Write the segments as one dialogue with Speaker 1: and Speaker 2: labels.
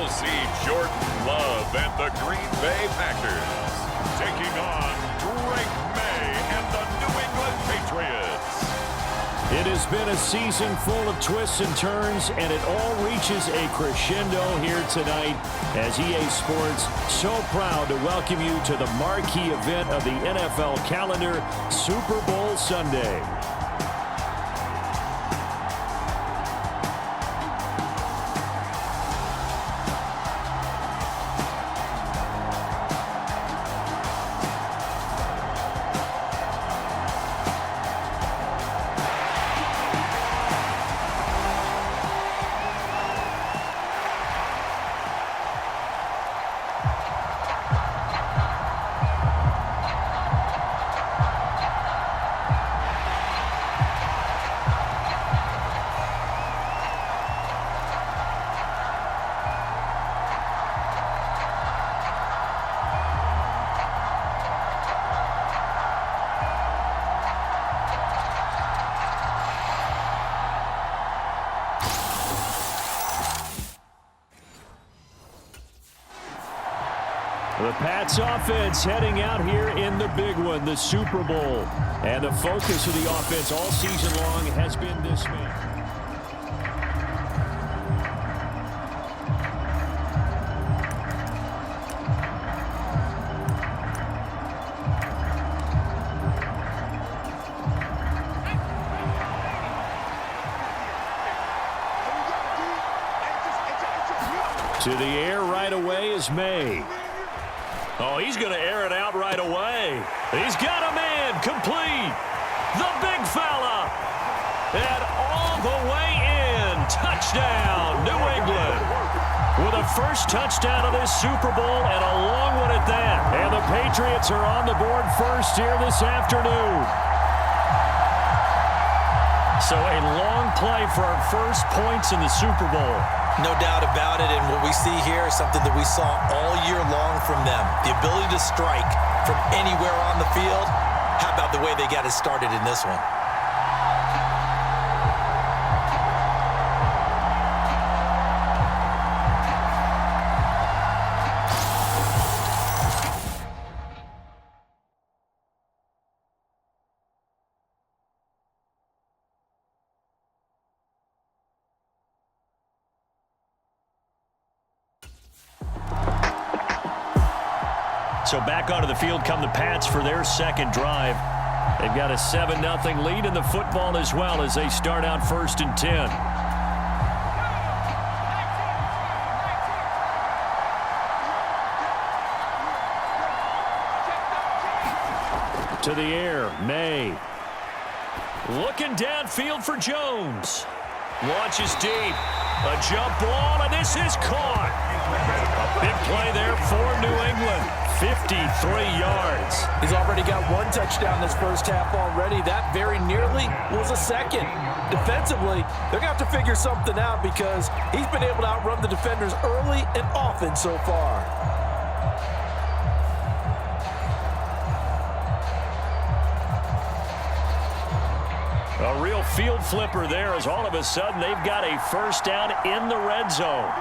Speaker 1: will see Jordan Love and the Green Bay Packers taking on Drake May and the New England Patriots.
Speaker 2: It has been a season full of twists and turns, and it all reaches a crescendo here tonight as EA Sports so proud to welcome you to the marquee event of the NFL calendar, Super Bowl Sunday. The Pats offense heading out here in the big one, the Super Bowl. And the focus of the offense all season long has been this man. To the air right away is May. Oh, he's going to air it out right away. He's got a man complete. The big fella. And all the way in. Touchdown, New England. With a first touchdown of this Super Bowl and a long one at that. And the Patriots are on the board first here this afternoon. So a long play for our first points in the Super Bowl.
Speaker 3: No doubt about it, and what we see here is something that we saw all year long from them. The ability to strike from anywhere on the field. How about the way they got it started in this one?
Speaker 2: So back onto the field come the Pats for their second drive. They've got a 7-0 lead in the football as well as they start out 1st and 10. To the air, May. Looking downfield for Jones. Launches deep. A jump ball, and this is caught. A big play there for New England. 53 yards.
Speaker 4: He's already got one touchdown this first half already. That very nearly was a second. Defensively, they're going to have to figure something out because he's been able to outrun the defenders early and often so far.
Speaker 2: A real field flipper there as all of a sudden they've got a first down in the red zone.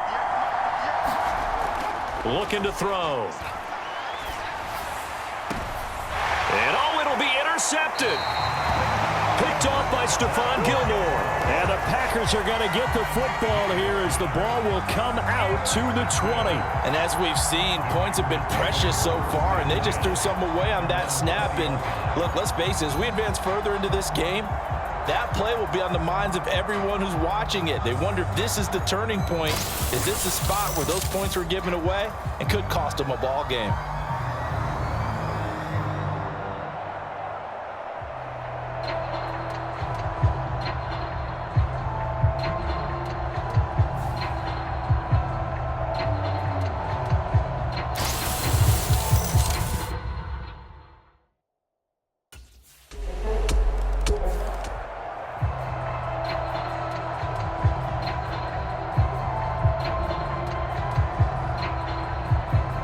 Speaker 2: Looking to throw. And oh, it'll be intercepted. Picked off by Stephon Gilmore. And the Packers are going to get the football here as the ball will come out to the 20.
Speaker 4: And as we've seen, points have been precious so far, and they just threw some away on that snap. And look, let's face it, as we advance further into this game, that play will be on the minds of everyone who's watching it. They wonder if this is the turning point. Is this the spot where those points were given away and could cost them a ball game?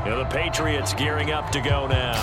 Speaker 2: The Patriots gearing up to go now.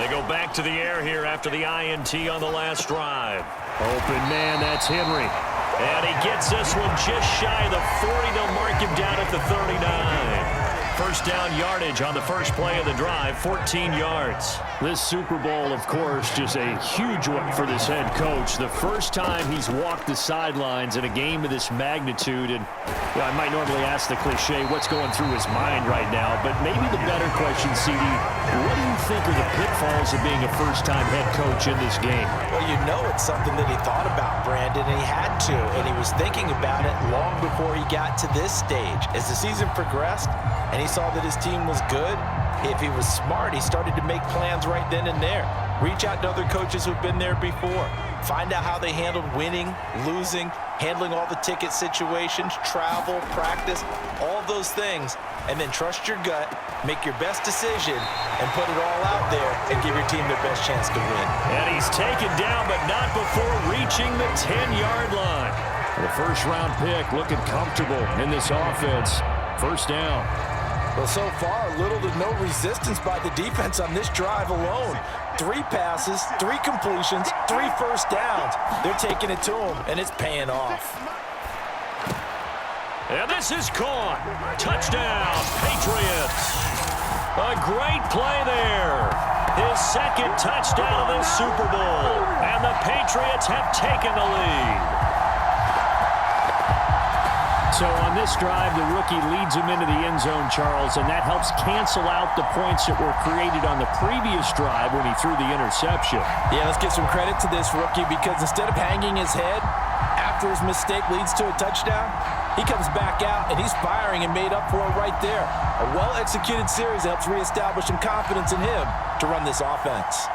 Speaker 2: They go back to the air here after the INT on the last drive.
Speaker 5: Open man, that's Henry.
Speaker 2: And he gets this one just shy of the 40. They'll mark him down at the 39. First down yardage on the first play of the drive, 14 yards.
Speaker 5: This Super Bowl, of course, just a huge one for this head coach. The first time he's walked the sidelines in a game of this magnitude. And I might normally ask the cliche, what's going through his mind right now? But maybe the better question, CD, what do you think are the pitfalls of being a first-time head coach in this game?
Speaker 3: Well, you know it's something that he thought about, Brandon, and he had to. And he was thinking about it long before he got to this stage. As the season progressed, and he saw that his team was good, if he was smart, he started to make plans right then and there. Reach out to other coaches who've been there before. Find out how they handled winning, losing, handling all the ticket situations, travel, practice, all those things. And then trust your gut, make your best decision, and put it all out there and give your team their best chance to win.
Speaker 2: And he's taken down, but not before reaching the 10-yard line.
Speaker 5: The first-round pick looking comfortable in this offense. First down.
Speaker 3: Well, so far, little to no resistance by the defense on this drive alone. 3 passes, 3 completions, 3 first downs. They're taking it to him, and it's paying off.
Speaker 2: And this is caught. Touchdown, Patriots. A great play there. His second touchdown of the Super Bowl. And the Patriots have taken the lead.
Speaker 5: So on this drive, the rookie leads him into the end zone, Charles, and that helps cancel out the points that were created on the previous drive when he threw the interception.
Speaker 4: Yeah, let's give some credit to this rookie because instead of hanging his head after his mistake leads to a touchdown, he comes back out and he's firing and made up for it right there. A well-executed series helps reestablish some confidence in him to run this offense.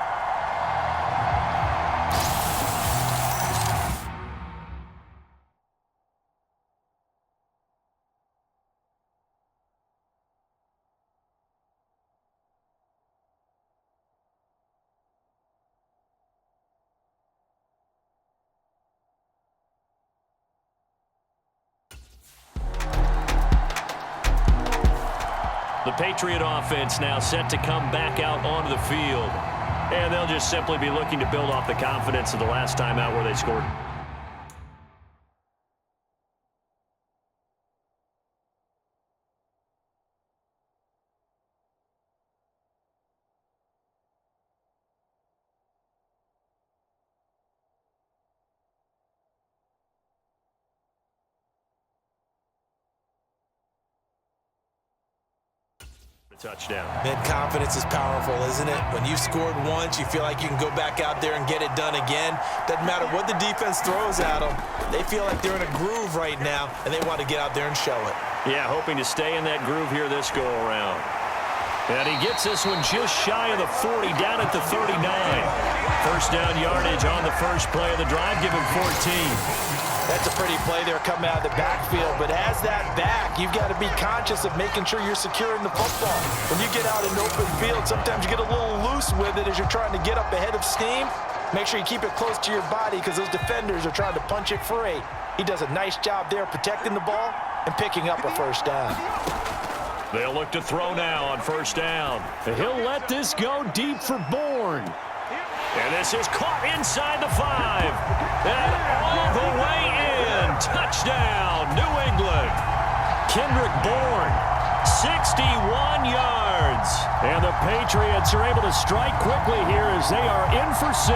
Speaker 2: The Patriot offense now set to come back out onto the field. And they'll just simply be looking to build off the confidence of the last time out where they scored. Touchdown.
Speaker 3: Man, confidence is powerful, isn't it? When you've scored once, you feel like you can go back out there and get it done again. Doesn't matter what the defense throws at them. They feel like they're in a groove right now, and they want to get out there and show it.
Speaker 2: Yeah, hoping to stay in that groove here this go-around. And he gets this one just shy of the 40, down at the 39. First down yardage on the first play of the drive, give him 14.
Speaker 3: That's a pretty play there coming out of the backfield, but as that back, you've got to be conscious of making sure you're securing the football. When you get out in open field, sometimes you get a little loose with it as you're trying to get up ahead of steam. Make sure you keep it close to your body because those defenders are trying to punch it free. He does a nice job there protecting the ball and picking up a first down.
Speaker 2: They'll look to throw now on first down.
Speaker 5: He'll let this go deep for Bourne.
Speaker 2: And this is caught inside the 5. And all the way in. Touchdown, New England. Kendrick Bourne, 61 yards.
Speaker 5: And the Patriots are able to strike quickly here as they are in for 6.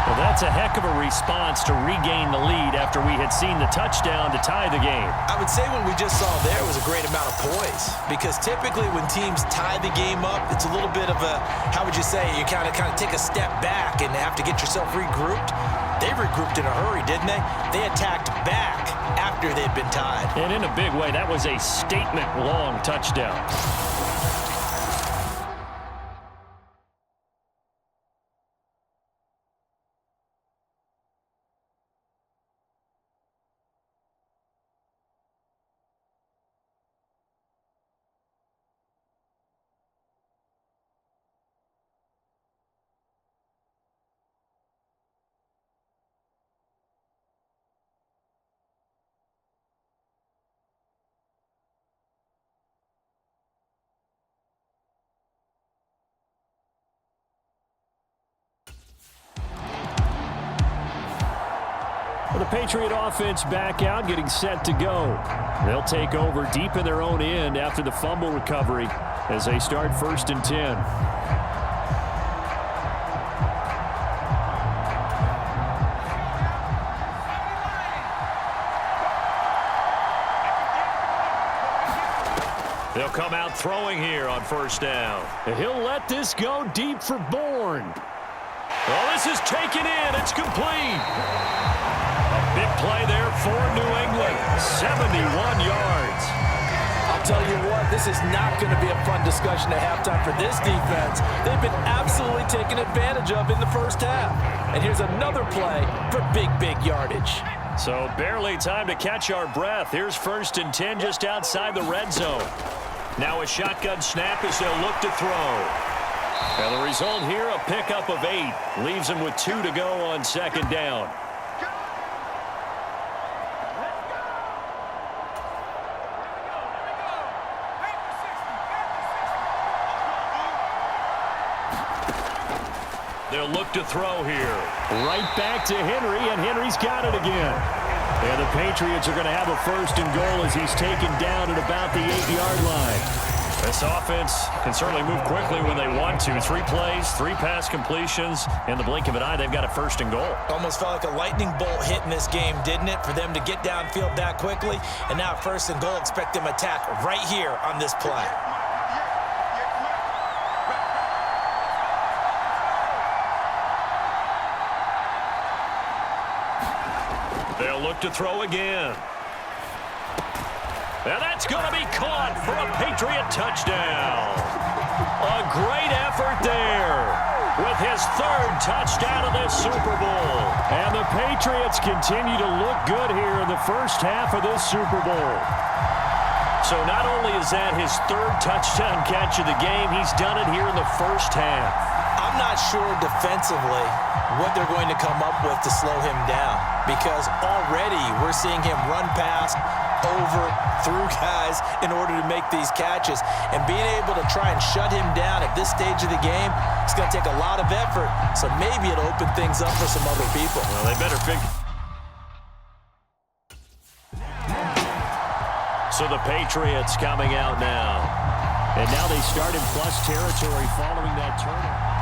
Speaker 2: Well, that's a heck of a response to regain the lead after we had seen the touchdown to tie the game.
Speaker 3: I would say what we just saw there was a great amount of poise because typically when teams tie the game up, it's a little bit of a, how would you say, you kind of take a step back and have to get yourself regrouped. They regrouped in a hurry, didn't they? They attacked back after they'd been tied.
Speaker 2: And in a big way, that was a statement-long touchdown.
Speaker 5: the Patriot offense back out, getting set to go. They'll take over deep in their own end after the fumble recovery as they start 1st and 10.
Speaker 2: They'll come out throwing here on 1st down.
Speaker 5: He'll let this go deep for Bourne.
Speaker 2: Oh, this is taken in. It's complete. A big play there for New England. 71 yards.
Speaker 4: I'll tell you what, this is not going to be a fun discussion at halftime for this defense. They've been absolutely taken advantage of in the first half. And here's another play for big yardage.
Speaker 2: So barely time to catch our breath. Here's 1st and 10 just outside the red zone. Now a shotgun snap as they'll look to throw. And the result here, a pickup of 8. Leaves them with 2 to go on 2nd down. They'll look to throw here.
Speaker 5: Right back to Henry, and Henry's got it again. And the Patriots are going to have a 1st and goal as he's taken down at about the 8-yard line.
Speaker 2: This offense can certainly move quickly when they want to. 3 plays, 3 pass completions. In the blink of an eye, they've got a 1st and goal.
Speaker 3: Almost felt like a lightning bolt hit in this game, didn't it? For them to get downfield that quickly. And now 1st and goal, expect them to attack right here on this play.
Speaker 2: They'll look to throw again. And that's going to be caught for a Patriot touchdown. A great effort there with his 3rd touchdown of this Super Bowl.
Speaker 5: And the Patriots continue to look good here in the first half of this Super Bowl.
Speaker 2: So not only is that his 3rd touchdown catch of the game, he's done it here in the first half.
Speaker 3: I'm not sure defensively what they're going to come up with to slow him down, because already we're seeing him run past, over, through guys in order to make these catches. And being able to try and shut him down at this stage of the game, it's going to take a lot of effort. So maybe it'll open things up for some other people.
Speaker 2: Well, they better figure. So the Patriots coming out now.
Speaker 5: And now they start in plus territory following that turnover.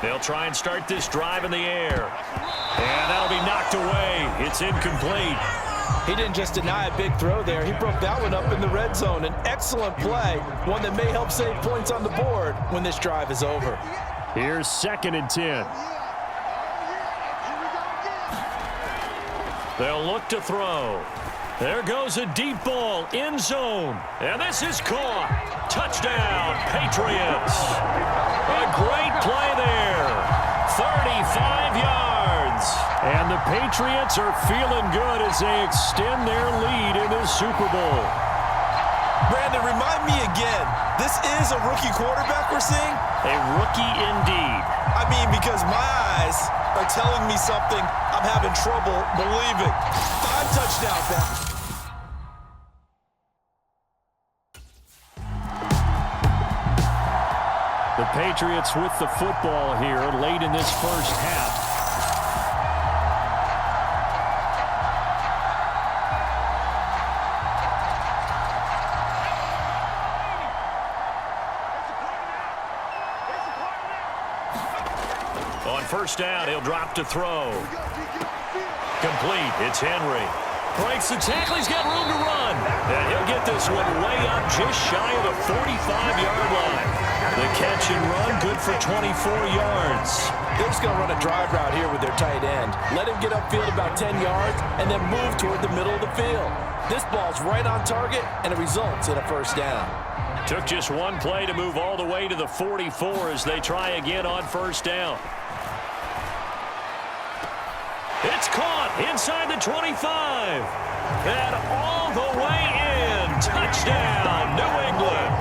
Speaker 2: They'll try and start this drive in the air. And that'll be knocked away. It's incomplete.
Speaker 4: He didn't just deny a big throw there. He broke that one up in the red zone. An excellent play, one that may help save points on the board when this drive is over.
Speaker 5: Here's 2nd and 10.
Speaker 2: They'll look to throw. There goes a deep ball, end zone. And this is caught. Touchdown, Patriots. A great play there. 35 yards.
Speaker 5: And the Patriots are feeling good as they extend their lead in this Super Bowl.
Speaker 3: Brandon, remind me again, this is a rookie quarterback we're seeing?
Speaker 2: A rookie indeed.
Speaker 3: I mean, because my eyes are telling me something I'm having trouble believing. 5 touchdowns now.
Speaker 5: The Patriots with the football here late in this first half.
Speaker 2: On 1st down, he'll drop to throw. Complete. It's Henry. Breaks the tackle. He's got room to run. And he'll get this one way up just shy of the 45-yard line. The catch and run, good for 24 yards.
Speaker 4: They're just going to run a drive route here with their tight end. Let him get upfield about 10 yards and then move toward the middle of the field. This ball's right on target, and it results in a 1st down.
Speaker 2: Took just one play to move all the way to the 44 as they try again on 1st down. It's caught inside the 25. And all the way in. Touchdown, New England.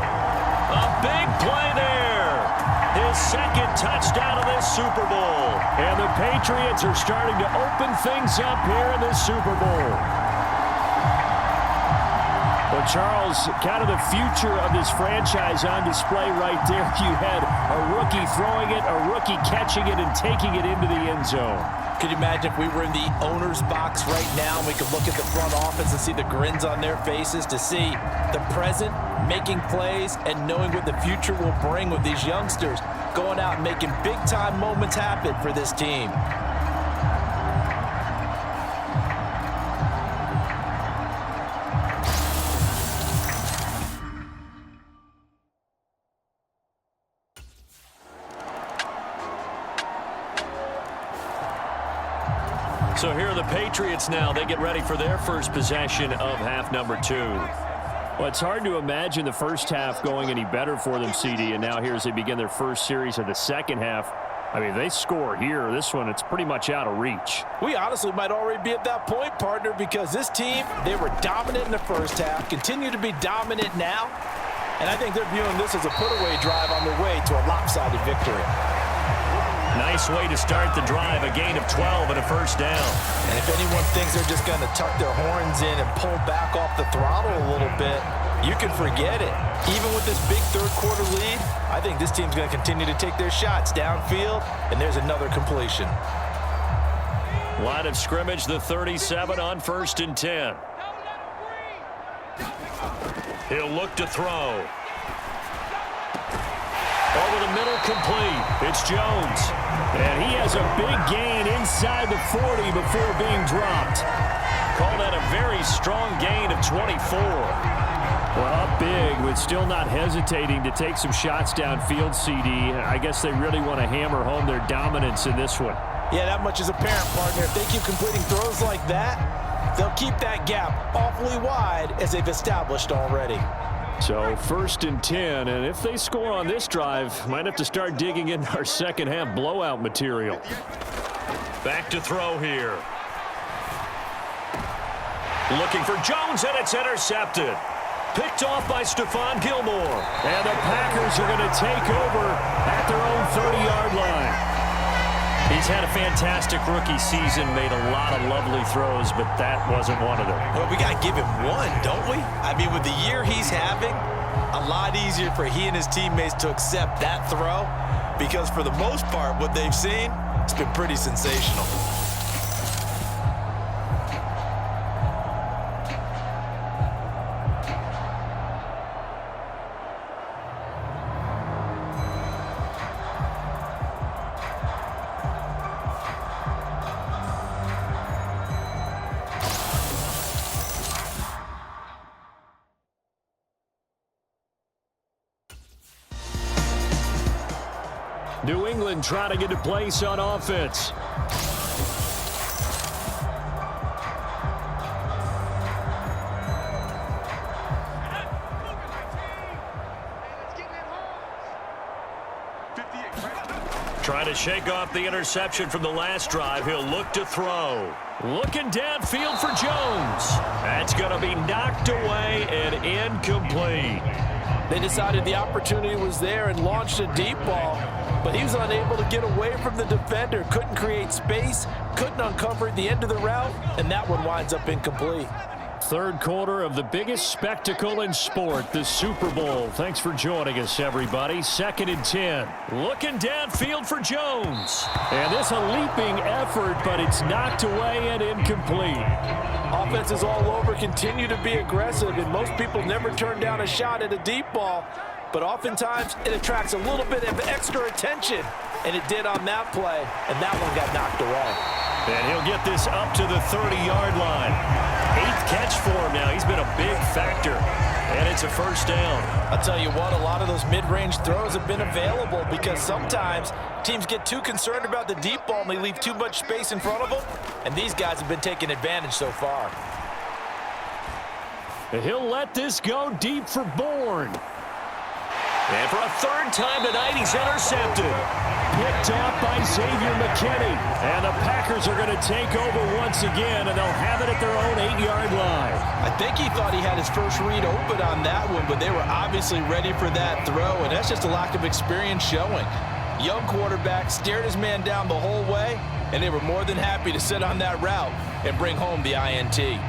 Speaker 2: A big play there. His 2nd touchdown of this Super Bowl.
Speaker 5: And the Patriots are starting to open things up here in this Super Bowl. The Well, Charles, kind of the future of this franchise on display right there. You had a rookie throwing it, a rookie catching it, and taking it into the end zone.
Speaker 4: Could you imagine if we were in the owner's box right now and we could look at the front office and see the grins on their faces, to see the present making plays and knowing what the future will bring with these youngsters going out and making big-time moments happen for this team.
Speaker 2: So here are the Patriots now. They get ready for their first possession of half number 2.
Speaker 5: Well, it's hard to imagine the first half going any better for them, CD, and now here as they begin their first series of the second half. I mean, if they score here, this one, it's pretty much out of reach.
Speaker 4: We honestly might already be at that point, partner, because this team, they were dominant in the first half, continue to be dominant now, and I think they're viewing this as a put-away drive on their way to a lopsided victory.
Speaker 2: Nice way to start the drive, a gain of 12 and a first down.
Speaker 4: And if anyone thinks they're just going to tuck their horns in and pull back off the throttle a little bit, you can forget it. Even with this big third-quarter lead, I think this team's going to continue to take their shots downfield, and there's another completion.
Speaker 2: Line of scrimmage, the 37 on 1st and 10. He'll look to throw. Over the middle, complete. It's Jones.
Speaker 5: And he has a big gain inside the 40 before being dropped.
Speaker 2: Call that a very strong gain of 24.
Speaker 5: Well, up big, but still not hesitating to take some shots downfield, CD. I guess they really want to hammer home their dominance in this one.
Speaker 4: Yeah, that much is apparent, partner. If they keep completing throws like that, they'll keep that gap awfully wide as they've established already.
Speaker 5: So 1st and 10, and if they score on this drive, might have to start digging into our second half blowout material.
Speaker 2: Back to throw here. Looking for Jones, and it's intercepted. Picked off by Stephon Gilmore.
Speaker 5: And the Packers are going to take over at their own 30-yard line.
Speaker 2: He's had a fantastic rookie season, made a lot of lovely throws, but that wasn't one of them.
Speaker 3: Well, we got to give him one, don't we? I mean, with the year he's having, a lot easier for he and his teammates to accept that throw, because for the most part, what they've seen, it's been pretty sensational.
Speaker 5: New England trying to get a place on offense.
Speaker 2: Trying to shake off the interception from the last drive. He'll look to throw. Looking downfield for Jones. That's going to be knocked away and incomplete.
Speaker 4: They decided the opportunity was there and launched a deep ball, but he was unable to get away from the defender, couldn't create space, couldn't uncover the end of the route, and that one winds up incomplete.
Speaker 5: Third quarter of the biggest spectacle in sport, the Super Bowl. Thanks for joining us, everybody. 2nd and 10.
Speaker 2: Looking downfield for Jones.
Speaker 5: And this a leaping effort, but it's knocked away and incomplete.
Speaker 4: Offenses all over continue to be aggressive, and most people never turn down a shot at a deep ball. But oftentimes, it attracts a little bit of extra attention, and it did on that play, and that one got knocked away.
Speaker 2: And he'll get this up to the 30-yard line. 8th catch for him now. He's been a big factor, and it's a first down.
Speaker 4: I'll tell you what, a lot of those mid-range throws have been available because sometimes teams get too concerned about the deep ball and they leave too much space in front of them, and these guys have been taking advantage so far.
Speaker 5: He'll let this go deep for Bourne.
Speaker 2: And for a third time tonight, he's intercepted.
Speaker 5: Picked off by Xavier McKinney. And the Packers are going to take over once again, and they'll have it at their own 8-yard line.
Speaker 4: I think he thought he had his first read open on that one, but they were obviously ready for that throw, and that's just a lack of experience showing. Young quarterback stared his man down the whole way, and they were more than happy to sit on that route and bring home the INT.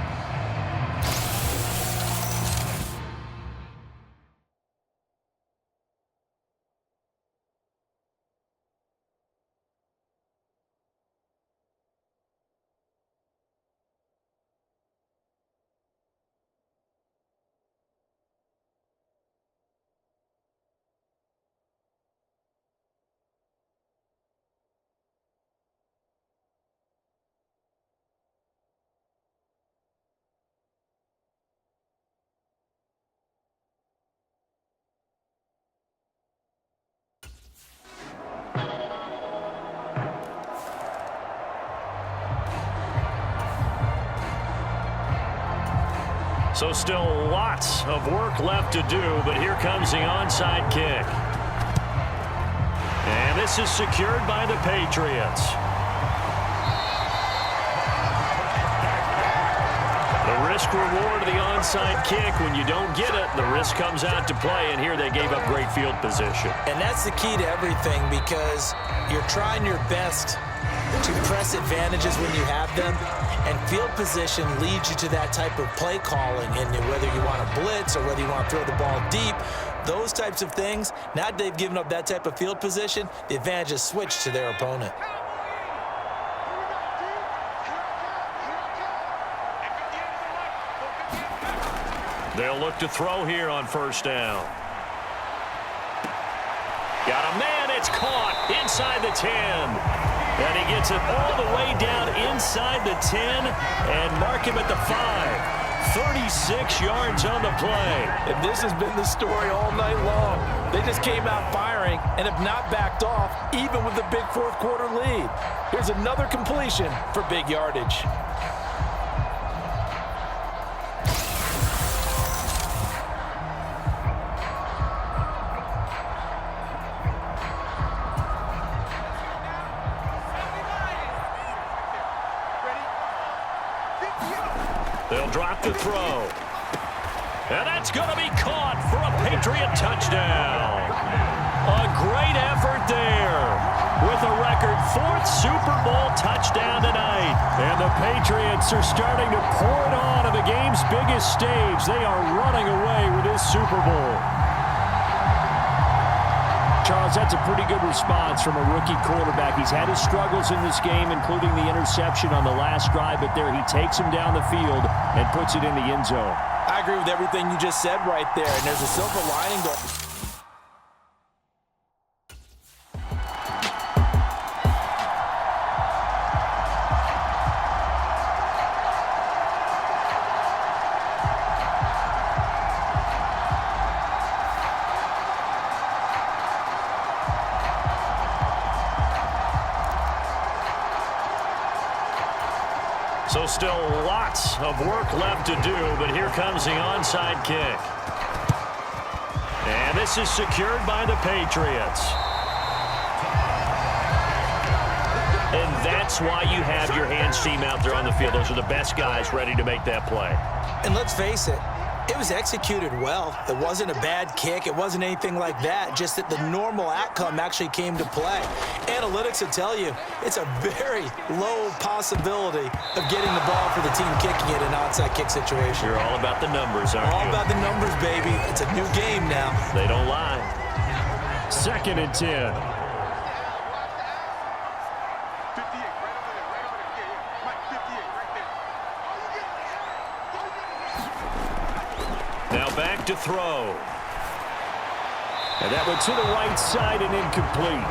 Speaker 2: So still lots of work left to do, but here comes the onside kick. And this is secured by the Patriots. The risk-reward of the onside kick, when you don't get it, the risk comes out to play, and here they gave up great field position.
Speaker 3: And that's the key to everything, because you're trying your best to press advantages when you have them, and field position leads you to that type of play calling, and whether you want to blitz or whether you want to throw the ball deep, those types of things, now that they've given up that type of field position, the advantage is switched to their opponent.
Speaker 2: They'll look to throw here on first down. Got a man, it's caught inside the 10. And he gets it all the way down inside the 10 and mark him at the 5. 36 yards on the play.
Speaker 4: And this has been the story all night long. They just came out firing and have not backed off, even with the big fourth quarter lead. Here's another completion for big yardage.
Speaker 2: They'll drop the throw. And that's going to be caught for a Patriot touchdown. A great effort there with a record 4th Super Bowl touchdown tonight. And the Patriots are starting to pour it on the game's biggest stage. They are running away with this Super Bowl.
Speaker 5: Charles, that's a pretty good response from a rookie quarterback. He's had his struggles in this game, including the interception on the last drive, but there he takes him down the field and puts it in the end zone.
Speaker 4: I agree with everything you just said right there, and there's a silver lining going.
Speaker 2: So still lots of work left to do, but here comes the onside kick. And this is secured by the Patriots. And that's why you have your hands team out there on the field. Those are the best guys ready to make that play.
Speaker 3: And let's face it, it was executed well. It wasn't a bad kick. It wasn't anything like that. Just that the normal outcome actually came to play. Analytics will tell you it's a very low possibility of getting the ball for the team kicking it in an onside kick situation.
Speaker 2: You're all about the numbers, aren't you?
Speaker 3: All about the numbers, baby. It's a new game now.
Speaker 2: They don't lie.
Speaker 5: 2nd and 10.
Speaker 2: Now back to throw.
Speaker 5: And that went to the right side and incomplete.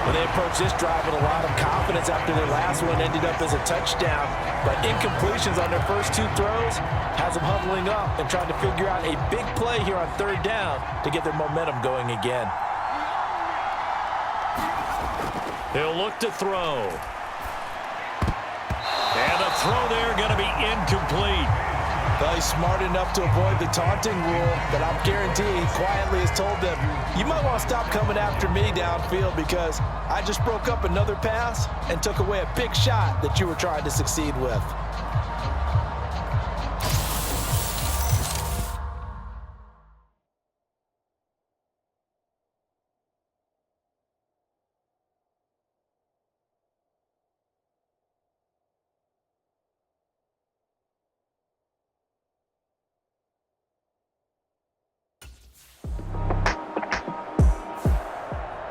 Speaker 4: Well, they approached this drive with a lot of confidence after their last one ended up as a touchdown. But incompletions on their first 2 throws has them huddling up and trying to figure out a big play here on 3rd down to get their momentum going again.
Speaker 2: He'll look to throw. And the throw there going to be incomplete.
Speaker 4: Well, he's smart enough to avoid the taunting rule, but I'm guaranteeing he quietly has told them, you might want to stop coming after me downfield because I just broke up another pass and took away a big shot that you were trying to succeed with.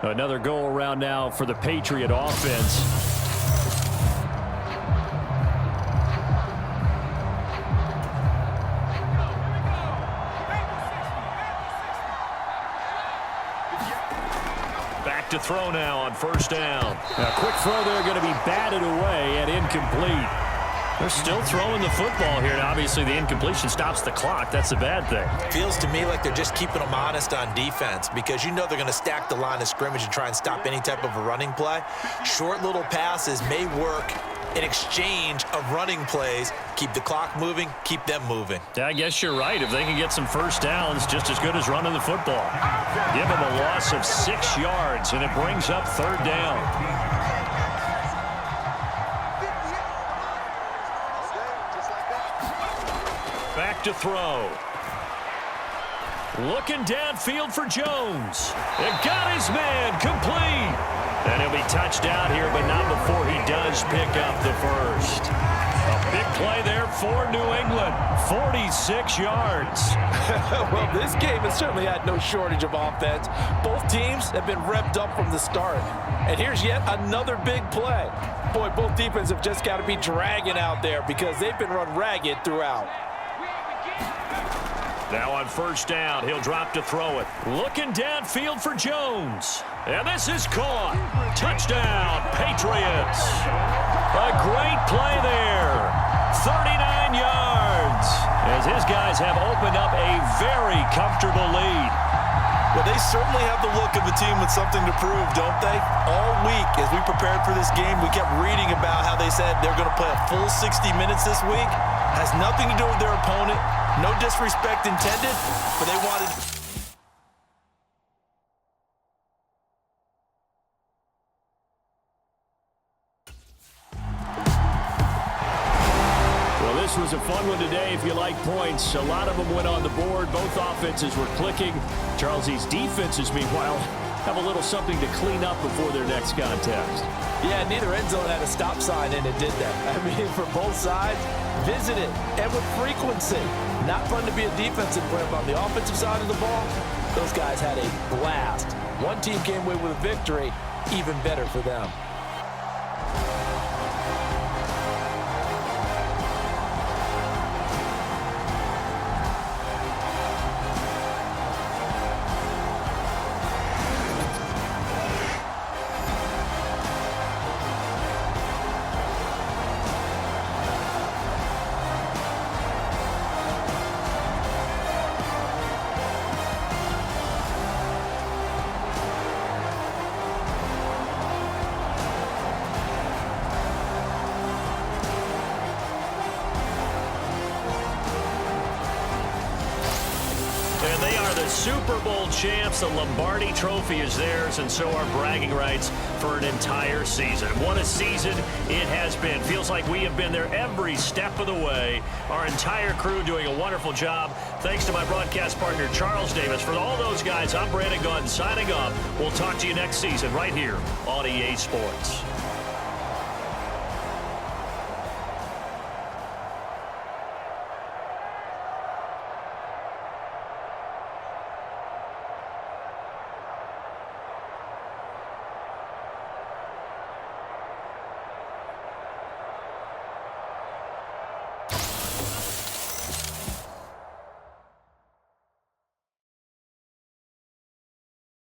Speaker 5: Another go around now for the Patriot offense.
Speaker 2: Back to throw now on 1st down.
Speaker 5: A quick throw there going to be batted away and incomplete.
Speaker 2: They're still throwing the football here, and obviously the incompletion stops the clock. That's a bad thing.
Speaker 3: Feels to me like they're just keeping them honest on defense because you know they're going to stack the line of scrimmage and try and stop any type of a running play. Short little passes may work in exchange of running plays. Keep the clock moving, keep them moving.
Speaker 5: I guess you're right. If they can get some first downs, just as good as running the football. Give them a loss of 6 yards, and it brings up 3rd down. Back to throw. Looking downfield for Jones. It got his man complete. And he'll be touched out here, but not before he does pick up the first. A big play there for New England. 46 yards.
Speaker 4: Well, this game has certainly had no shortage of offense. Both teams have been revved up from the start. And here's yet another big play. Boy, both defenses have just got to be dragging out there because they've been run ragged throughout.
Speaker 5: Now on 1st down, he'll drop to throw it. Looking downfield for Jones. And this is caught. Touchdown, Patriots. A great play there. 39 yards. As his guys have opened up a very comfortable lead.
Speaker 4: Well, they certainly have the look of a team with something to prove, don't they? All week, as we prepared for this game, we kept reading about how they said they're going to play a full 60 minutes this week. Has nothing to do with their opponent. No disrespect intended, but they wanted...
Speaker 5: This was a fun one today if you like points. A lot of them went on the board. Both offenses were clicking. Charles's defenses, meanwhile, have a little something to clean up before their next contest.
Speaker 4: Yeah, neither end zone had a stop sign in it, did they? I mean, for both sides, visit it, and with frequency. Not fun to be a defensive player, but on the offensive side of the ball, those guys had a blast. One team came away with a victory, even better for them.
Speaker 5: And they are the Super Bowl champs. The Lombardi Trophy is theirs, and so are bragging rights for an entire season. What a season it has been. Feels like we have been there every step of the way. Our entire crew doing a wonderful job. Thanks to my broadcast partner, Charles Davis. For all those guys, I'm Brandon Gaudin signing off. We'll talk to you next season right here on EA Sports.